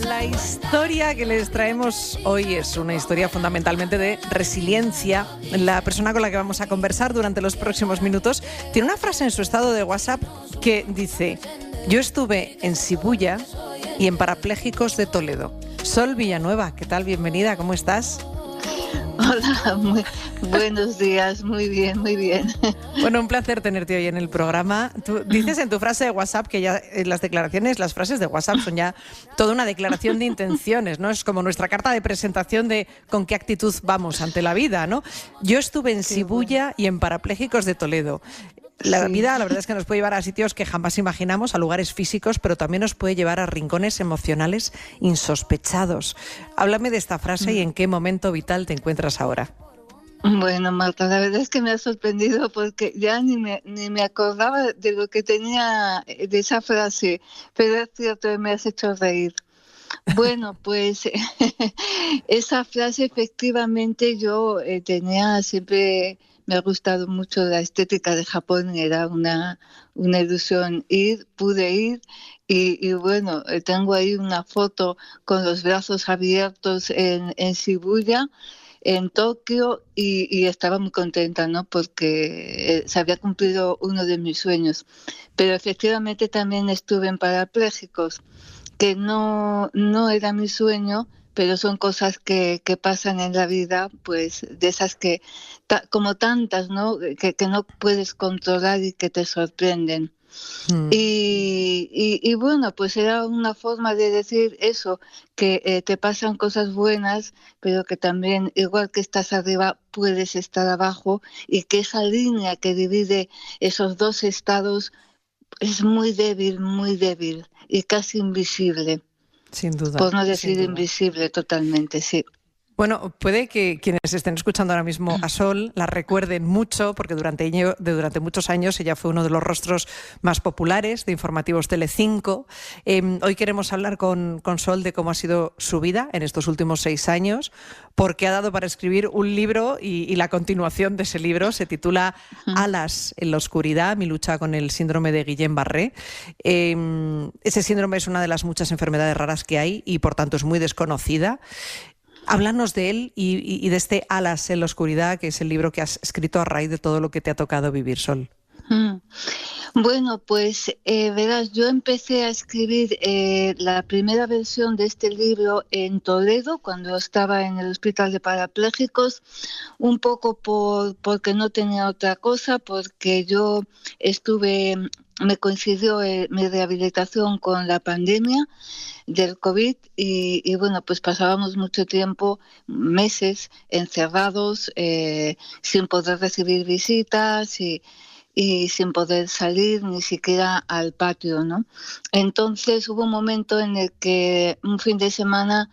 La historia que les traemos hoy es una historia fundamentalmente de resiliencia. La persona con la que vamos a conversar durante los próximos minutos tiene una frase en su estado de WhatsApp que dice: yo estuve en Shibuya y en Parapléjicos de Toledo. Sol Villanueva, ¿qué tal? Bienvenida, ¿cómo estás? Hola, buenos días, muy bien, muy bien. Bueno, un placer tenerte hoy en el programa. Tú dices en tu frase de WhatsApp que ya las declaraciones, las frases de WhatsApp son ya toda una declaración de intenciones, ¿no? Es como nuestra carta de presentación de con qué actitud vamos ante la vida, ¿no? Yo estuve en Shibuya y en Parapléjicos de Toledo. La vida, la verdad es que nos puede llevar a sitios que jamás imaginamos, a lugares físicos, pero también nos puede llevar a rincones emocionales insospechados. Háblame de esta frase y en qué momento vital te encuentras ahora. Bueno, Marta, la verdad es que me ha sorprendido porque ya ni me acordaba de lo que tenía de esa frase, pero es cierto, me has hecho reír. Bueno, pues esa frase efectivamente yo tenía siempre... Me ha gustado mucho la estética de Japón, era una ilusión pude ir y bueno, tengo ahí una foto con los brazos abiertos en Shibuya, en Tokio, y estaba muy contenta, ¿no? Porque se había cumplido uno de mis sueños. Pero efectivamente también estuve en Parapléjicos, que no era mi sueño, pero son cosas que pasan en la vida, pues de esas que, como tantas, ¿no? Que no puedes controlar y que te sorprenden. Y bueno, pues era una forma de decir eso, que te pasan cosas buenas, pero que también, igual que estás arriba, puedes estar abajo, y que esa línea que divide esos dos estados es muy débil y casi invisible. Sin duda. Por no decir invisible totalmente, sí. Bueno, puede que quienes estén escuchando ahora mismo a Sol la recuerden mucho, porque durante muchos años ella fue uno de los rostros más populares de informativos Telecinco. Hoy queremos hablar con Sol de cómo ha sido su vida en estos últimos 6 años, porque ha dado para escribir un libro y la continuación de ese libro se titula Alas en la oscuridad, mi lucha con el síndrome de Guillain-Barré. Ese síndrome es una de las muchas enfermedades raras que hay y por tanto es muy desconocida. Háblanos de él y de este Alas en la oscuridad, que es el libro que has escrito a raíz de todo lo que te ha tocado vivir, Sol. Bueno, pues verás, yo empecé a escribir la primera versión de este libro en Toledo, cuando estaba en el Hospital de Parapléjicos, un poco porque no tenía otra cosa, porque yo me coincidió mi rehabilitación con la pandemia del COVID y bueno, pues pasábamos mucho tiempo, meses, encerrados, sin poder recibir visitas y sin poder salir ni siquiera al patio, ¿no? Entonces hubo un momento en el que un fin de semana,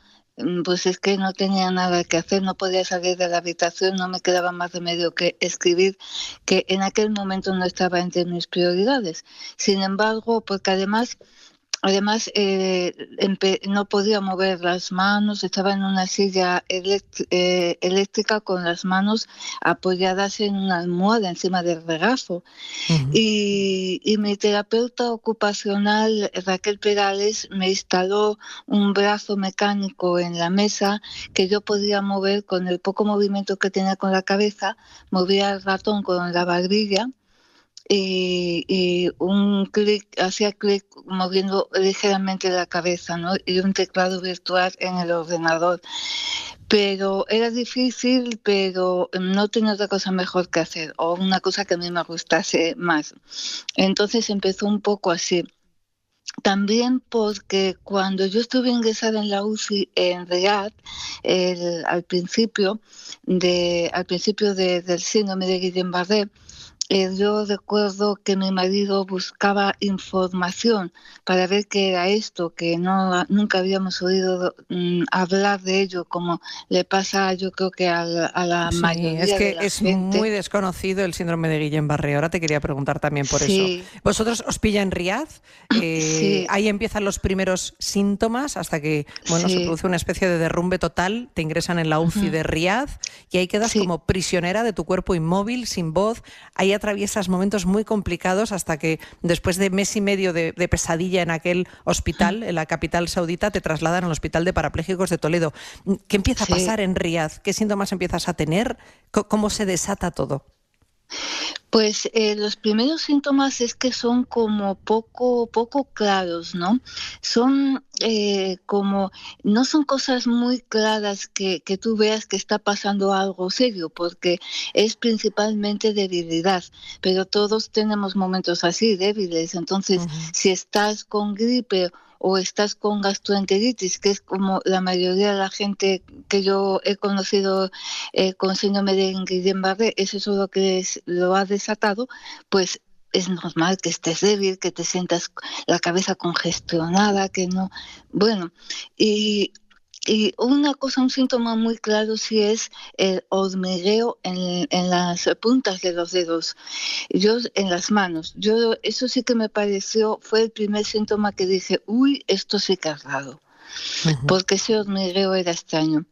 pues es que no tenía nada que hacer, no podía salir de la habitación, no me quedaba más remedio que escribir, que en aquel momento no estaba entre mis prioridades. Sin embargo, porque además no podía mover las manos, estaba en una silla eléctrica con las manos apoyadas en una almohada encima del regazo. Y mi terapeuta ocupacional, Raquel Perales, me instaló un brazo mecánico en la mesa que yo podía mover con el poco movimiento que tenía con la cabeza, movía el ratón con la barbilla. Y hacía clic moviendo ligeramente la cabeza, ¿no? Y un teclado virtual en el ordenador. Pero era difícil, pero no tenía otra cosa mejor que hacer, o una cosa que a mí me gustase más. Entonces empezó un poco así. También porque cuando yo estuve ingresada en la UCI en Riad, al principio del síndrome de Guillain-Barré, yo recuerdo que mi marido buscaba información para ver qué era esto, que nunca habíamos oído hablar de ello, como le pasa, yo creo que a la mayoría es que de la es gente. muy desconocido el síndrome de Guillain-Barré. Ahora te quería preguntar también por eso. Vosotros os pilla en Riad, ahí empiezan los primeros síntomas hasta que se produce una especie de derrumbe total, te ingresan en la UCI de Riad y ahí quedas como prisionera de tu cuerpo inmóvil, sin voz. Ahí atraviesas momentos muy complicados hasta que después de mes y medio de pesadilla en aquel hospital, en la capital saudita, te trasladan al Hospital de Parapléjicos de Toledo. ¿Qué empieza a pasar en Riad? ¿Qué síntomas empiezas a tener? ¿Cómo se desata todo? Pues los primeros síntomas es que son como poco claros, ¿no? Son como, no son cosas muy claras que tú veas que está pasando algo serio, porque es principalmente debilidad, pero todos tenemos momentos así, débiles. Entonces, si estás con gripe o estás con gastroenteritis, que es como la mayoría de la gente que yo he conocido con síndrome de Guillain-Barré, eso es lo que lo ha desatado, pues es normal que estés débil, que te sientas la cabeza congestionada, que no... Bueno, y una cosa, un síntoma muy claro sí es el hormigueo en las puntas de los dedos, en las manos. Eso sí que me pareció, fue el primer síntoma que dije, uy, esto sí que es raro, porque ese hormigueo era extraño.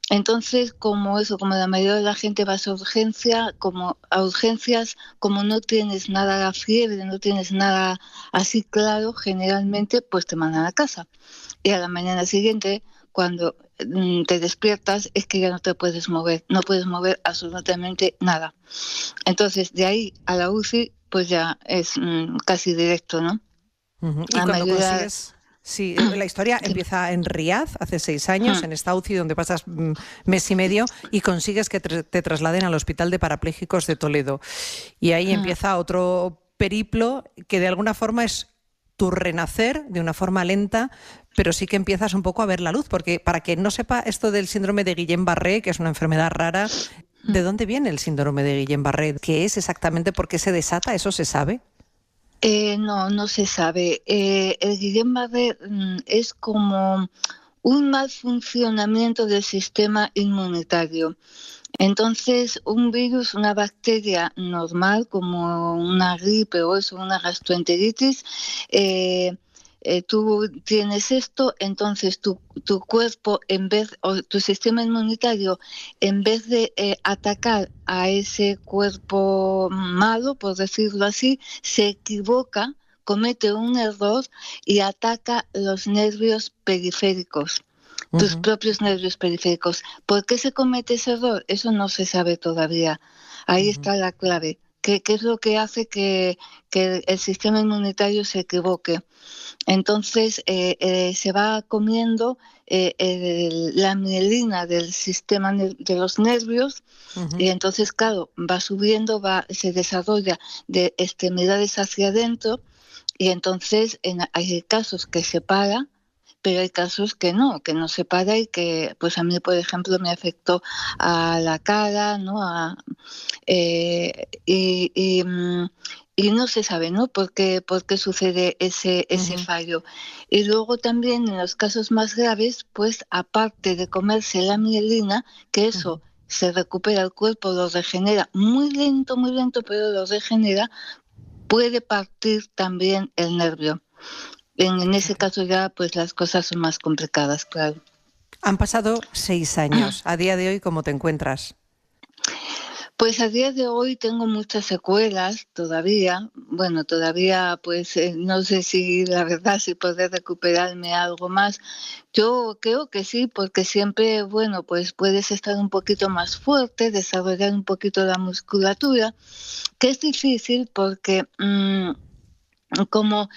Entonces, como la mayoría de la gente vas a urgencias, como no tienes nada de fiebre, no tienes nada así claro, generalmente pues te mandan a casa. Y a la mañana siguiente, cuando te despiertas, es que ya no te puedes mover, no puedes mover absolutamente nada. Entonces, de ahí a la UCI, pues ya es casi directo, ¿no? Y cuando consigues... Sí, la historia empieza en Riad, hace 6 años, en esta UCI donde pasas mes y medio y consigues que te trasladen al Hospital de Parapléjicos de Toledo. Y ahí empieza otro periplo que de alguna forma es tu renacer de una forma lenta, pero sí que empiezas un poco a ver la luz, porque para quien no sepa esto del síndrome de Guillain-Barré, que es una enfermedad rara, ¿de dónde viene el síndrome de Guillain-Barré? ¿Qué es exactamente? ¿Por qué se desata? ¿Eso se sabe? No se sabe. El Guillain-Barré es como un mal funcionamiento del sistema inmunitario. Entonces, un virus, una bacteria normal, como una gripe o una gastroenteritis, tú tienes esto, entonces tu cuerpo, o tu sistema inmunitario, en vez de atacar a ese cuerpo malo, por decirlo así, se equivoca, comete un error y ataca los nervios periféricos. Tus propios nervios periféricos. ¿Por qué se comete ese error? Eso no se sabe todavía. Ahí está la clave. ¿Qué es lo que hace que el sistema inmunitario se equivoque? Entonces se va comiendo la mielina del sistema de los nervios y entonces, claro, va subiendo, se desarrolla de extremidades hacia adentro y entonces hay casos que se para, pero hay casos que no se para y que, pues a mí, por ejemplo, me afectó a la cara, ¿no? Y no se sabe, ¿no? ¿Por qué sucede ese fallo? Y luego también en los casos más graves, pues aparte de comerse la mielina, que eso se recupera el cuerpo, lo regenera muy lento, pero lo regenera, puede partir también el nervio. En ese caso ya pues las cosas son más complicadas, claro. Han pasado 6 años. A día de hoy, ¿cómo te encuentras? Pues a día de hoy tengo muchas secuelas todavía. Bueno, todavía pues no sé si la verdad si poder recuperarme algo más. Yo creo que sí, porque siempre, bueno, pues puedes estar un poquito más fuerte, desarrollar un poquito la musculatura, que es difícil porque como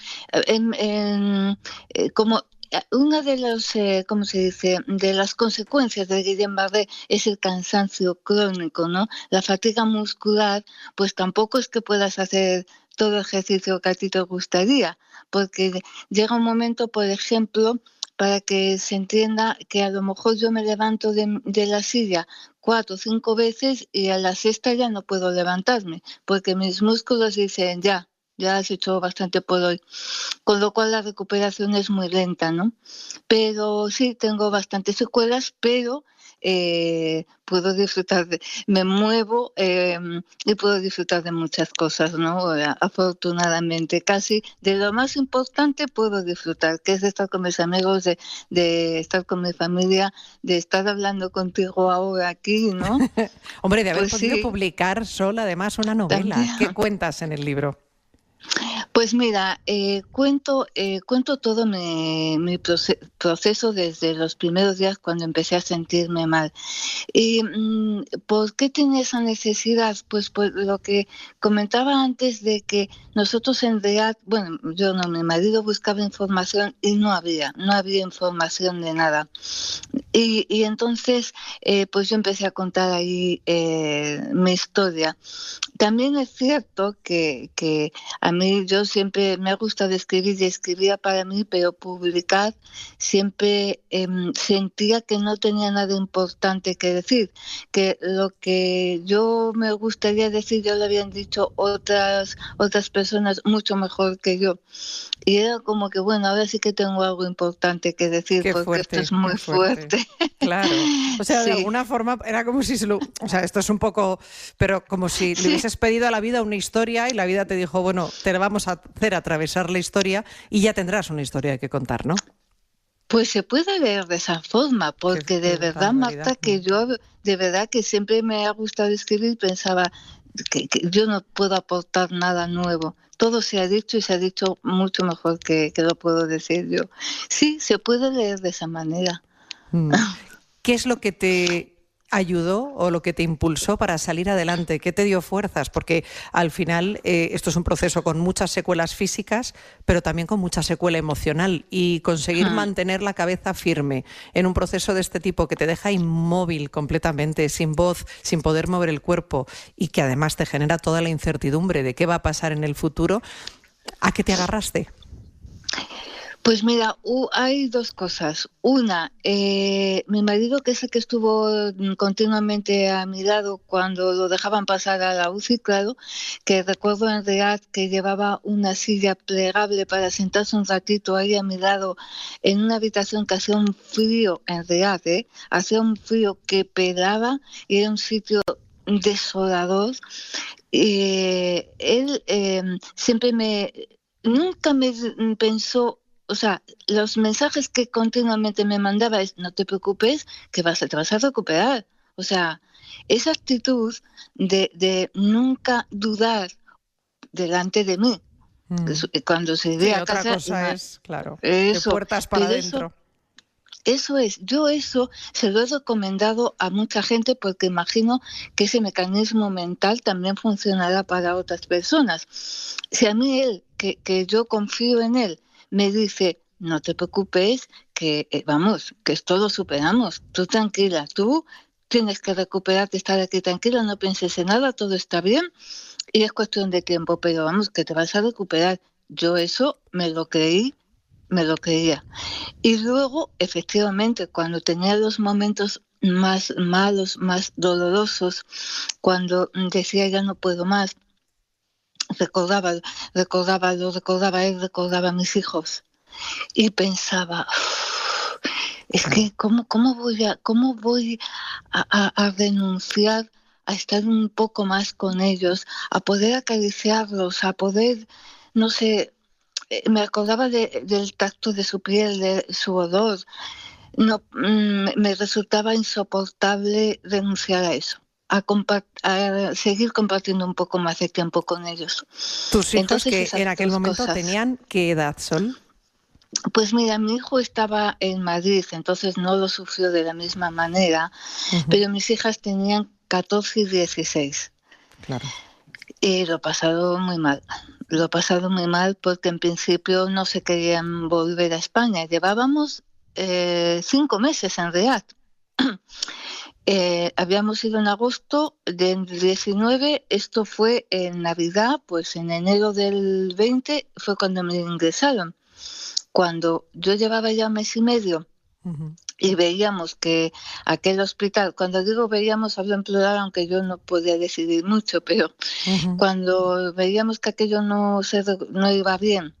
una de los, ¿cómo se dice?, de las consecuencias del Guillain-Barré es el cansancio crónico, ¿no? La fatiga muscular, pues tampoco es que puedas hacer todo el ejercicio que a ti te gustaría, porque llega un momento, por ejemplo, para que se entienda, que a lo mejor yo me levanto de la silla 4 o 5 veces y a la sexta ya no puedo levantarme, porque mis músculos dicen ya has hecho bastante por hoy, con lo cual la recuperación es muy lenta, ¿no? Pero sí, tengo bastantes secuelas, pero puedo disfrutar, me muevo y puedo disfrutar de muchas cosas, ¿no? Afortunadamente, casi de lo más importante puedo disfrutar, que es de estar con mis amigos, de estar con mi familia, de estar hablando contigo ahora aquí, ¿no? Hombre, de haber Pues podido sí, publicar Sol, además, una novela. también. ¿Qué cuentas en el libro? Pues mira, cuento todo mi proceso desde los primeros días cuando empecé a sentirme mal. ¿Y por qué tenía esa necesidad? Pues por lo que comentaba antes de que nosotros en realidad, bueno, yo no, mi marido buscaba información y no había información de nada. Y entonces, pues yo empecé a contar ahí mi historia. También es cierto que a mí yo siempre me ha gustado escribir y escribía para mí, pero publicar siempre sentía que no tenía nada importante que decir, que lo que yo me gustaría decir ya lo habían dicho otras personas mucho mejor que yo. Y era como que, bueno, ahora sí que tengo algo importante que decir porque esto es Qué muy fuerte. fuerte. Claro. O sea, de Sí. alguna forma era como si o sea, esto es un poco, pero como si le Sí, hubieses pedido a la vida una historia y la vida te dijo, bueno, te la vamos a hacer atravesar la historia y ya tendrás una historia que contar, ¿no? pues se puede leer de esa forma, porque de Qué verdad, barbaridad. Marta, que yo de verdad que siempre me ha gustado escribir, pensaba que yo no puedo aportar nada nuevo. Todo se ha dicho y se ha dicho mucho mejor que lo puedo decir yo. Sí, se puede leer de esa manera. Mm. ¿Qué es lo que te ayudó o lo que te impulsó para salir adelante? ¿Qué te dio fuerzas? Porque al final esto es un proceso con muchas secuelas físicas, pero también con mucha secuela emocional. Y conseguir Hmm. mantener la cabeza firme en un proceso de este tipo que te deja inmóvil completamente, sin voz, sin poder mover el cuerpo y que además te genera toda la incertidumbre de qué va a pasar en el futuro, ¿a qué te agarraste? Pues mira, hay dos cosas. Una, mi marido, que es el que estuvo continuamente a mi lado cuando lo dejaban pasar a la UCI, claro, que recuerdo en realidad que llevaba una silla plegable para sentarse un ratito ahí a mi lado en una habitación que hacía un frío, en realidad, hacía un frío que pelaba y era un sitio desolador. Él siempre nunca me pensó, o sea, los mensajes que continuamente me mandaba es, no te preocupes, que te vas a recuperar. O sea, esa actitud de nunca dudar delante de mí. Mm. Cuando se iba Sí, a otra casa, cosa es, claro, de eso, puertas para pero eso... adentro. Eso es, yo eso se lo he recomendado a mucha gente porque imagino que ese mecanismo mental también funcionará para otras personas. Si a mí él, que yo confío en él, me dice, no te preocupes, que vamos, que esto lo superamos, tú tranquila, tú tienes que recuperarte, estar aquí tranquila, no pienses en nada, todo está bien y es cuestión de tiempo, pero vamos, que te vas a recuperar. Yo eso me lo creía. Y luego, efectivamente, cuando tenía los momentos más malos, más dolorosos, cuando decía ya no puedo más, recordaba, recordaba a mis hijos y pensaba, es Claro. que cómo voy a renunciar a estar un poco más con ellos, a poder acariciarlos, a poder, no sé, me acordaba del tacto de su piel, de su olor. No, me resultaba insoportable renunciar a eso, a seguir compartiendo un poco más de tiempo con ellos. Tus hijos Entonces que en esas aquel dos momento cosas. tenían ¿qué edad, Sol? Pues mira, mi hijo estaba en Madrid, entonces no lo sufrió de la misma manera, Ujú. pero mis hijas tenían 14 y 16. Claro. Y lo he pasado muy mal. Lo he pasado muy mal porque en principio no se querían volver a España. Llevábamos 5 meses en realidad. Habíamos ido en agosto del 19, esto fue en Navidad, pues en enero del 20 fue cuando me ingresaron. Cuando yo llevaba ya 1 mes y medio Ujú. y veíamos que aquel hospital, cuando digo veíamos hablo en plural aunque yo no podía decidir mucho, pero Ujú. cuando veíamos que aquello no iba bien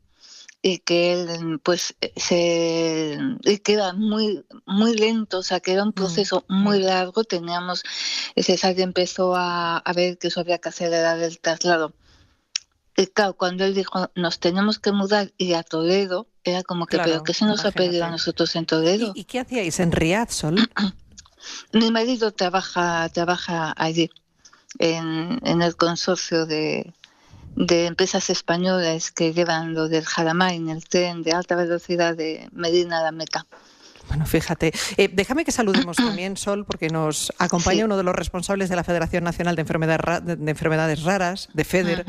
y que él pues y que era muy lento, o sea que era un proceso muy largo. César empezó a ver que eso había que acelerar el traslado. Y claro, cuando él dijo nos tenemos que mudar y a Toledo, era como que, pero Claro, ¿qué se nos ha perdido a imagínate. nosotros en Toledo? ¿Y qué hacíais en Riad, Sol? Mi marido trabaja allí, en el consorcio de empresas españolas que llevan lo del Jalamain, el tren de alta velocidad de Medina a la Meca. Bueno, fíjate. Déjame que saludemos también, Sol, porque nos acompaña uno de los responsables de la Federación Nacional de Enfermedades Raras, de FEDER.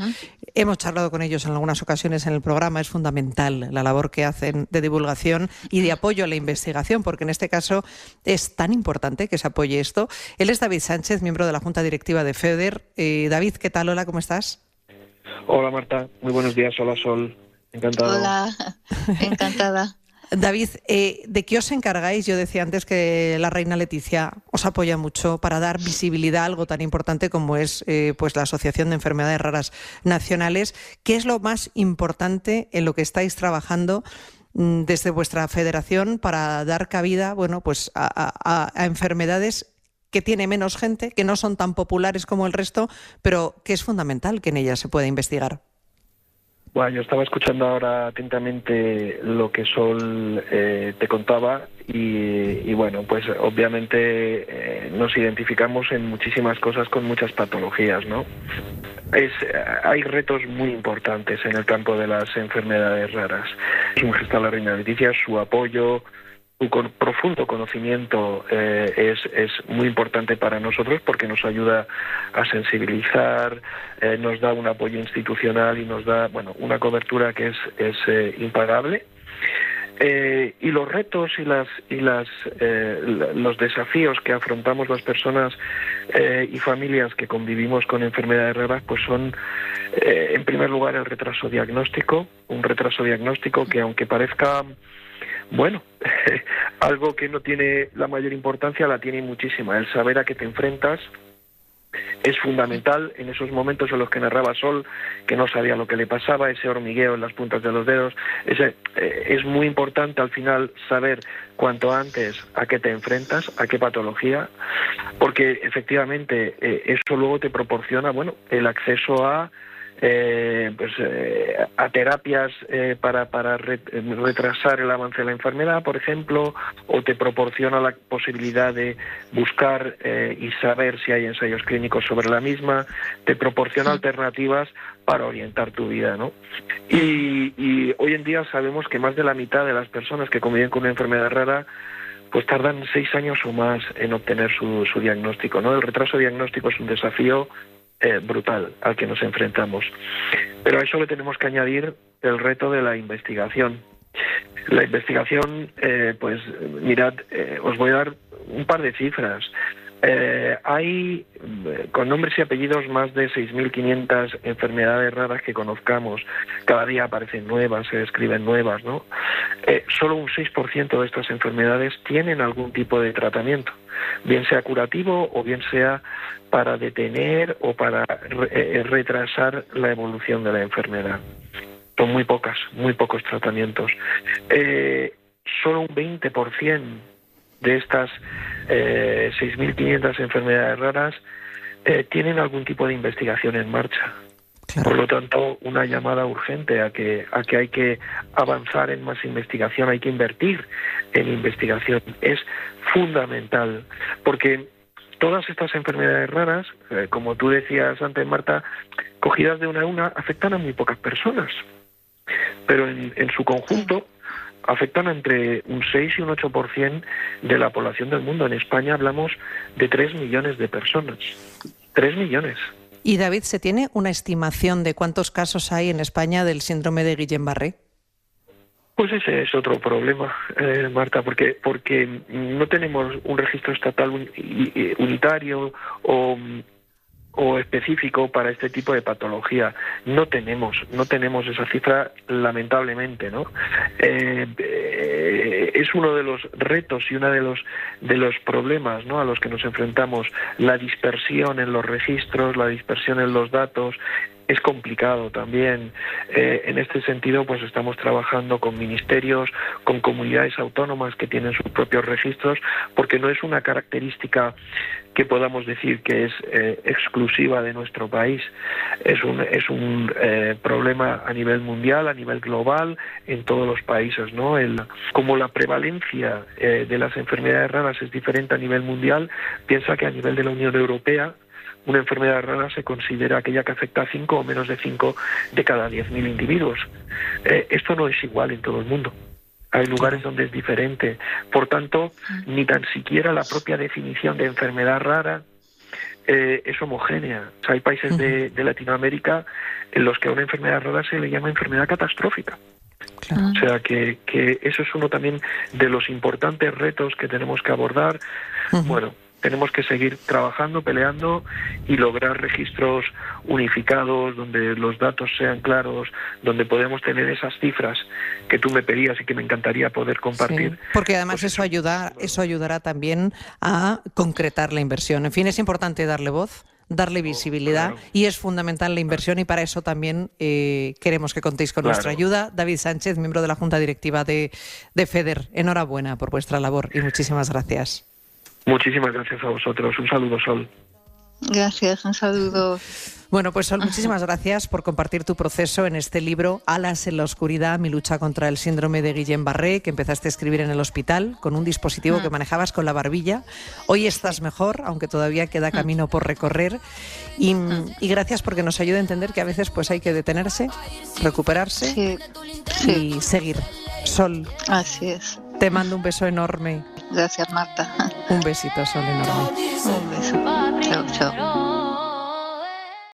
Hemos charlado con ellos en algunas ocasiones en el programa. Es fundamental la labor que hacen de divulgación y de apoyo a la investigación, porque en este caso es tan importante que se apoye esto. Él es David Sánchez, miembro de la Junta Directiva de FEDER. David, ¿qué tal? Hola, ¿cómo estás? Hola Marta, muy buenos días. Hola Sol, encantado. Hola, encantada. David, ¿de qué os encargáis? Yo decía antes que la reina Leticia os apoya mucho para dar visibilidad a algo tan importante como es pues la Asociación de Enfermedades Raras Nacionales. ¿Qué es lo más importante en lo que estáis trabajando desde vuestra federación para dar cabida, bueno, pues a enfermedades que tiene menos gente, que no son tan populares como el resto, pero que es fundamental que en ellas se pueda investigar? Bueno, yo estaba escuchando ahora atentamente lo que Sol te contaba y bueno, pues obviamente nos identificamos en muchísimas cosas con muchas patologías, ¿no? Hay retos muy importantes en el campo de las enfermedades raras. Su Majestad la Reina Leticia, su apoyo, su profundo conocimiento es muy importante para nosotros porque nos ayuda a sensibilizar, nos da un apoyo institucional y nos da una cobertura que es impagable. Y los retos y los desafíos que afrontamos las personas y familias que convivimos con enfermedades raras pues son en primer lugar el retraso diagnóstico, un retraso diagnóstico que aunque parezca algo que no tiene la mayor importancia, la tiene muchísima. El saber a qué te enfrentas es fundamental en esos momentos en los que narraba Sol, que no sabía lo que le pasaba, ese hormigueo en las puntas de los dedos. Es muy importante al final saber cuanto antes a qué te enfrentas, a qué patología, porque efectivamente eso luego te proporciona el acceso a terapias para retrasar el avance de la enfermedad, por ejemplo, o te proporciona la posibilidad de buscar y saber si hay ensayos clínicos sobre la misma, te proporciona alternativas para orientar tu vida, ¿no? Y hoy en día sabemos que más de la mitad de las personas que conviven con una enfermedad rara pues tardan 6 años o más en obtener su diagnóstico, ¿no? El retraso diagnóstico es un desafío brutal al que nos enfrentamos. Pero a eso le tenemos que añadir el reto de la investigación. La investigación, mirad, os voy a dar un par de cifras. Hay, con nombres y apellidos, más de 6.500 enfermedades raras que conozcamos. Cada día aparecen nuevas, se describen nuevas, ¿no? Solo un 6% de estas enfermedades tienen algún tipo de tratamiento, bien sea curativo o bien sea para detener o para retrasar la evolución de la enfermedad. Son muy pocos tratamientos. Solo un 20% de estas 6.500 enfermedades raras tienen algún tipo de investigación en marcha. Claro. Por lo tanto, una llamada urgente a que hay que avanzar en más investigación, hay que invertir en investigación. Es fundamental, porque todas estas enfermedades raras, como tú decías antes, Marta, cogidas de una a una, afectan a muy pocas personas, pero en su conjunto afectan entre un 6 y un 8% de la población del mundo. En España hablamos de 3 millones de personas. 3 millones. Y David, ¿se tiene una estimación de cuántos casos hay en España del síndrome de Guillain-Barré? Pues ese es otro problema, Marta, porque no tenemos un registro estatal unitario o específico para este tipo de patología. No tenemos esa cifra, lamentablemente, ¿no? Es uno de los retos y uno de los problemas, ¿no?, a los que nos enfrentamos, la dispersión en los registros, la dispersión en los datos, es complicado también. En este sentido, pues estamos trabajando con ministerios, con comunidades autónomas que tienen sus propios registros, porque no es una característica que podamos decir que es exclusiva de nuestro país. Es un problema a nivel mundial, a nivel global, en todos los países, ¿no? Como la prevalencia de las enfermedades raras es diferente a nivel mundial, piensa que a nivel de la Unión Europea una enfermedad rara se considera aquella que afecta a 5 o menos de 5 de cada 10.000 individuos. Esto no es igual en todo el mundo. Hay lugares donde es diferente. Por tanto, ni tan siquiera la propia definición de enfermedad rara es homogénea. O sea, hay países de Latinoamérica en los que a una enfermedad rara se le llama enfermedad catastrófica. Claro. O sea, que eso es uno también de los importantes retos que tenemos que abordar. Bueno, tenemos que seguir trabajando, peleando y lograr registros unificados donde los datos sean claros, donde podemos tener esas cifras que tú me pedías y que me encantaría poder compartir. Sí, porque además pues eso ayudará también a concretar la inversión. En fin, es importante darle voz, darle visibilidad, claro. Y es fundamental la inversión, y para eso también queremos que contéis con nuestra ayuda. David Sánchez, miembro de la Junta Directiva de FEDER, enhorabuena por vuestra labor y muchísimas gracias. Muchísimas gracias a vosotros. Un saludo, Sol. Gracias, un saludo. Bueno, pues Sol, muchísimas gracias por compartir tu proceso en este libro, Alas en la oscuridad, mi lucha contra el síndrome de Guillain-Barré, que empezaste a escribir en el hospital con un dispositivo que manejabas con la barbilla. Hoy estás mejor, aunque todavía queda camino por recorrer. Y gracias porque nos ayuda a entender que a veces pues hay que detenerse, recuperarse y seguir. Sol. Así es. Te mando un beso enorme. Gracias, Marta. Un besito, Sol, enorme. Un beso. Chao, chao.